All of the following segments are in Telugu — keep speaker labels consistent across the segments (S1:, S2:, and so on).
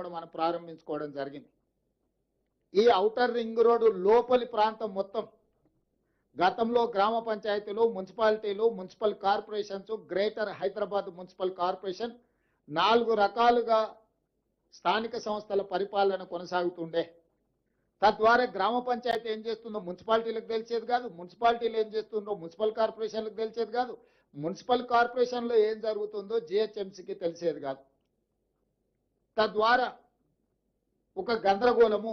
S1: కూడా మనం ప్రారంభించుకోవడం జరిగింది. ఈ ఔటర్ రింగ్ రోడ్డు లోపలి ప్రాంతం మొత్తం గతంలో గ్రామ పంచాయతీలు, మున్సిపాలిటీలు, municipal corporations, greater Hyderabad municipal corporation 4 రకాలుగా స్థానిక సంస్థల పరిపాలన కొనసాగుతుండే. తద్వారా గ్రామ పంచాయతీ ఏం చేస్తుందో మున్సిపాలిటీలకు తెలిసేది కాదు, మున్సిపాలిటీలు ఏం చేస్తుందో మున్సిపల్ కార్పొరేషన్లకు తెలిసేది కాదు, మున్సిపల్ కార్పొరేషన్లో ఏం జరుగుతుందో జిహెచ్ఎంసీకి తెలిసేది కాదు. తద్వారా ఒక గందరగోళము,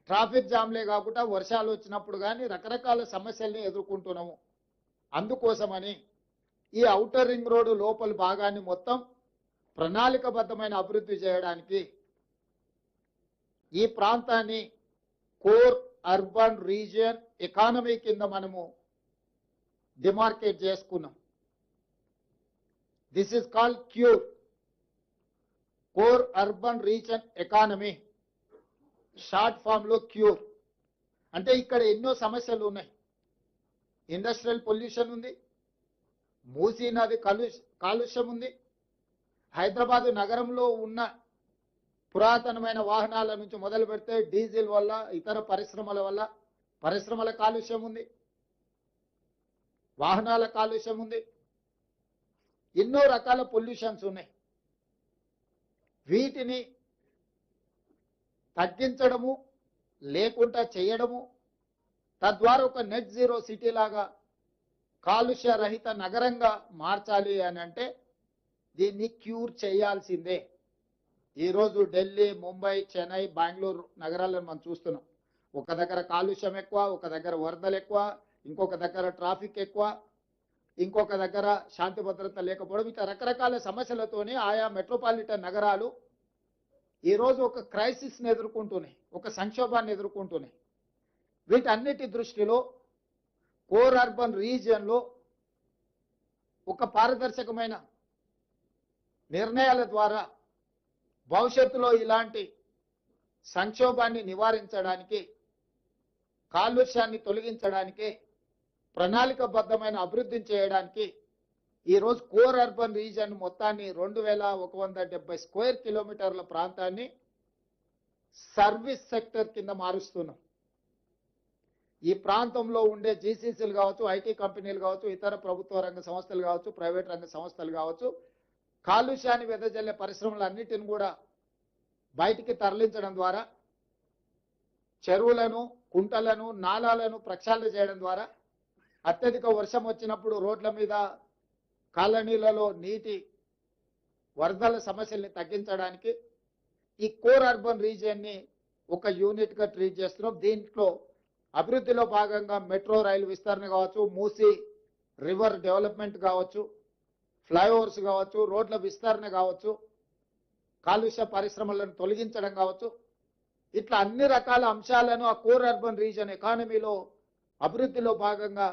S1: ట్రాఫిక్ జామ్లే కాకుండా వర్షాలు వచ్చినప్పుడు కానీ రకరకాల సమస్యల్ని ఎదుర్కొంటున్నాము. అందుకోసమని ఈ ఔటర్ రింగ్ రోడ్డు లోపలి భాగాన్ని మొత్తం ప్రణాళికబద్ధమైన అభివృద్ధి చేయడానికి ఈ ప్రాంతాన్ని కోర్ అర్బన్ రీజియన్ ఎకానమీ కింద మనము డిమార్కేట్ చేసుకున్నాం. This is called cure, core urban region economy, short form లో క్యూర్. అంటే ఇక్కడ ఎన్నో సమస్యలు ఉన్నాయి. ఇండస్ట్రియల్ పొల్యూషన్ ఉంది, మూసీ నది కాలుష్యం ఉంది, హైదరాబాద్ నగరంలో ఉన్న పురాతనమైన వాహనాల నుంచి మొదలు పెడితే డీజిల్ వల్ల, ఇతర పరిశ్రమల వల్ల పరిశ్రమల కాలుష్యం ఉంది, వాహనాల కాలుష్యం ఉంది, ఎన్నో రకాల పొల్యూషన్స్ ఉన్నాయి. వీటిని తగ్గించడము లేకుండా చేయడము, తద్వారా ఒక నెట్ జీరో సిటీ లాగా కాలుష్య రహిత నగరంగా మార్చాలి అని అంటే దీన్ని క్యూర్ చేయాల్సిందే. ఈరోజు ఢిల్లీ, ముంబై, చెన్నై, బెంగళూరు నగరాలను మనం చూస్తున్నాం. ఒక దగ్గర కాలుష్యం ఎక్కువ, ఒక దగ్గర వరదలు ఎక్కువ, ఇంకొక దగ్గర ట్రాఫిక్ ఎక్కువ, ఇంకొక దగ్గర శాంతి భద్రత లేకపోవడం, ఇట్లా రకరకాల సమస్యలతోనే ఆయా మెట్రోపాలిటన్ నగరాలు ఈరోజు ఒక క్రైసిస్ని ఎదుర్కొంటున్నాయి, ఒక సంక్షోభాన్ని ఎదుర్కొంటున్నాయి. వీటన్నిటి దృష్టిలో కోర్ అర్బన్ రీజియన్లో ఒక పారదర్శకమైన నిర్ణయాల ద్వారా భవిష్యత్తులో ఇలాంటి సంక్షోభాన్ని నివారించడానికి, కాలుష్యాన్ని తొలగించడానికి, ప్రణాళికబద్ధమైన అభివృద్ధిని చేయడానికి ఈరోజు కోర్ అర్బన్ రీజియన్ మొత్తాన్ని 2170 స్క్వేర్ కిలోమీటర్ల ప్రాంతాన్ని సర్వీస్ సెక్టర్ కింద మారుస్తున్నాం. ఈ ప్రాంతంలో ఉండే జీసీసీలు కావచ్చు, ఐటీ కంపెనీలు కావచ్చు, ఇతర ప్రభుత్వ రంగ సంస్థలు కావచ్చు, ప్రైవేట్ రంగ సంస్థలు కావచ్చు, కాలుష్యాన్ని వెదజల్లే పరిశ్రమలన్నిటిని కూడా బయటికి తరలించడం ద్వారా, చెరువులను, కుంటలను, నాలాలను ప్రక్షాళన చేయడం ద్వారా అత్యధిక వర్షం వచ్చినప్పుడు రోడ్ల మీద, కాలనీలలో నీటి వరదల సమస్యల్ని తగ్గించడానికి ఈ కోర్ అర్బన్ రీజియన్ని ఒక యూనిట్గా ట్రీట్ చేస్తున్నాం. దీంట్లో అభివృద్ధిలో భాగంగా మెట్రో రైలు విస్తరణ కావచ్చు, మూసీ రివర్ డెవలప్మెంట్ కావచ్చు, ఫ్లైఓవర్స్ కావచ్చు, రోడ్ల విస్తరణ కావచ్చు, కాలుష్య పరిశ్రమలను తొలగించడం కావచ్చు, ఇట్లా అన్ని రకాల అంశాలను ఆ కోర్ అర్బన్ రీజియన్ ఎకానమీలో అభివృద్ధిలో భాగంగా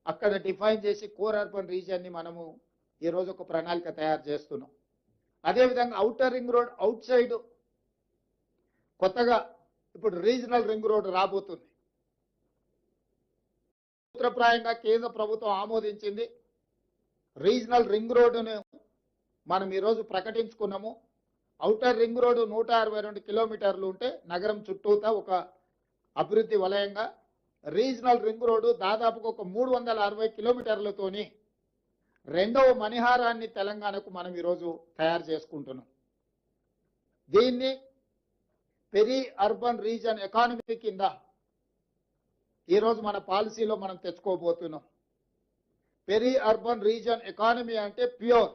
S1: అక్కడ డిఫైన్ చేసి కోర్ అర్బన్ రీజియన్ని మనము ఈరోజు ఒక ప్రణాళిక తయారు చేస్తున్నాం. అదేవిధంగా outer ring road out side కొత్తగా ఇప్పుడు రీజనల్ రింగ్ రోడ్ రాబోతుంది. సూత్రప్రాయంగా కేంద్ర ప్రభుత్వం ఆమోదించింది. రీజనల్ రింగ్ రోడ్డును మనం ఈరోజు ప్రకటించుకున్నాము. ఔటర్ రింగ్ రోడ్డు 162 కిలోమీటర్లు ఉంటే నగరం చుట్టూతా ఒక అభివృద్ధి వలయంగా, రీజనల్ రింగ్ రోడ్డు దాదాపుగా ఒక 360 కిలోమీటర్లతోని రెండవ మణిహారాన్ని తెలంగాణకు మనం ఈరోజు తయారు చేసుకుంటున్నాం. దీన్ని పెరి అర్బన్ రీజన్ ఎకానమీ కింద ఈరోజు మన పాలసీలో మనం తెచ్చుకోబోతున్నాం. పెరి అర్బన్ రీజన్ ఎకానమీ అంటే ప్యూర్.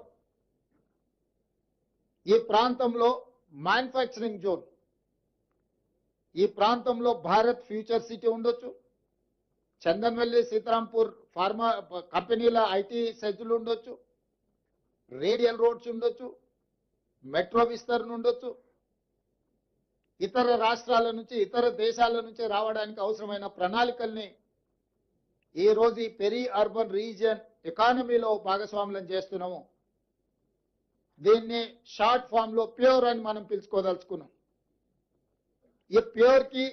S1: ఈ ప్రాంతంలో మ్యానుఫ్యాక్చరింగ్ జోన్, ఈ ప్రాంతంలో భారత్ ఫ్యూచర్ సిటీ ఉండొచ్చు, చందన్వెల్లి, సీతారాంపూర్ ఫార్మా కంపెనీల ఐటీ సెజ్లు ఉండొచ్చు, రేడియల్ రోడ్స్ ఉండొచ్చు, మెట్రో విస్తరణ ఉండొచ్చు, ఇతర రాష్ట్రాల నుంచి, ఇతర దేశాల నుంచి రావడానికి అవసరమైన ప్రణాళికల్ని ఈరోజు ఈ పెరి అర్బన్ రీజియన్ ఎకానమీలో భాగస్వామ్యం చేస్తున్నాము. దీన్ని షార్ట్ ఫామ్ లో ప్యూర్ అని మనం పిలుచుకోదలుచుకున్నాం. ఈ ప్యూర్ కి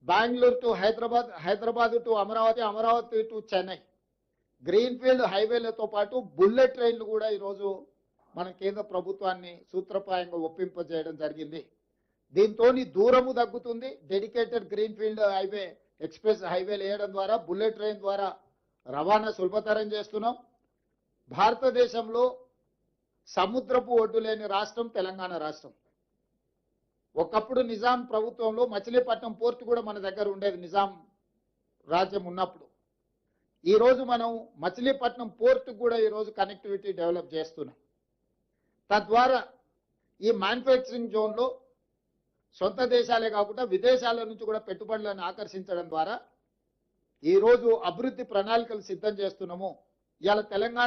S1: Bengaluru to Hyderabad, Hyderabad to Amaravati, Amaravati to Chennai green field హైవేలతో పాటు బుల్లెట్ ట్రైన్లు కూడా ఈరోజు మన కేంద్ర ప్రభుత్వాన్ని సూత్రప్రాయంగా ఒప్పింపజేయడం జరిగింది. దీంతో దూరము తగ్గుతుంది. Dedicated green field highway, express హైవేలు వేయడం ద్వారా, బుల్లెట్ ట్రైన్ ద్వారా రవాణా సులభతరం చేస్తున్నాం. భారతదేశంలో సముద్రపు ఒడ్డు లేని రాష్ట్రం తెలంగాణ రాష్ట్రం. ఒకప్పుడు నిజాం ప్రభుత్వంలో మచిలీపట్నం పోర్టు కూడా మన దగ్గర ఉండేది, నిజాం రాజ్యం ఉన్నప్పుడు. ఈరోజు మనం మచిలీపట్నం పోర్టు కూడా ఈరోజు కనెక్టివిటీ డెవలప్ చేస్తున్నాం. తద్వారా ఈ మ్యానుఫ్యాక్చరింగ్ జోన్లో సొంత దేశాలే కాకుండా విదేశాల నుంచి కూడా పెట్టుబడులను ఆకర్షించడం ద్వారా ఈరోజు అభివృద్ధి ప్రణాళికలు సిద్ధం చేస్తున్నాము. ఇవాళ తెలంగాణ